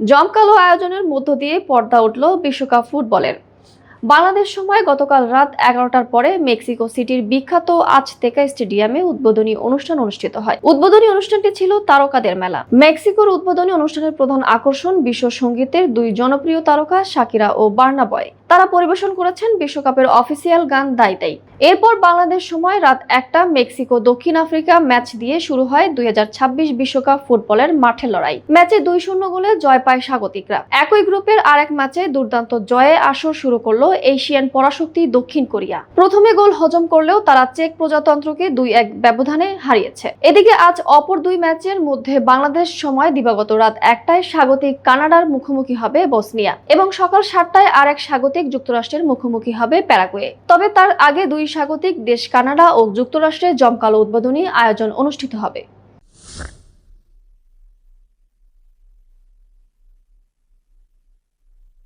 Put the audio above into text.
জমকালো আয়োজনের মধ্য দিয়ে পর্দা উঠল বিশ্বকাপ ফুটবলের। বাংলাদেশ সময় গতকাল রাত 11টার পরে মেক্সিকো সিটির বিখ্যাত আজতেকা স্টেডিয়ামে উদ্বোধনী অনুষ্ঠান অনুষ্ঠিত হয়। উদ্বোধনী অনুষ্ঠানটি ছিল তারকাদের মেলা। মেক্সিকোর উদ্বোধনী অনুষ্ঠানের প্রধান আকর্ষণ বিশ্ব সঙ্গীতের দুই জনপ্রিয় তারকা শাকিরা ও বার্না বয়। তারা পরিবেশন করেছেন বিশ্বকাপের অফিসিয়াল গান দাইতাই। এরপর বাংলাদেশ সময় রাত 1টা মেক্সিকো দক্ষিণ আফ্রিকা ম্যাচ দিয়ে শুরু হয় 2026 বিশ্বকাপ ফুটবলের মাঠের লড়াই। ম্যাচে 2-0 গোলে জয় পায় স্বাগতিকরা। একই গ্রুপের আরেক ম্যাচে দুর্দান্ত জয়ে আসর শুরু করলো এশিয়ান পরাশক্তি দক্ষিণ কোরিয়া। প্রথমে গোল হজম করলেও তারা চেক প্রজাতন্ত্রকে 2-1 ব্যবধানে হারিয়েছে। এদিকে আজ অপর দুই ম্যাচের মধ্যে বাংলাদেশ সময় দিবাগত রাত 1টায় স্বাগতিক কানাডার মুখোমুখি হবে বসনিয়া এবং সকাল 7টায় আরেক স্বাগতিক যুক্তরাষ্ট্রের মুখোমুখি হবে প্যারাগুয়ে। তবে তার আগে দুই স্বাগতিক দেশ কানাডা ও যুক্তরাষ্ট্রের জমকালো উদ্বোধনী আয়োজন অনুষ্ঠিত হবে।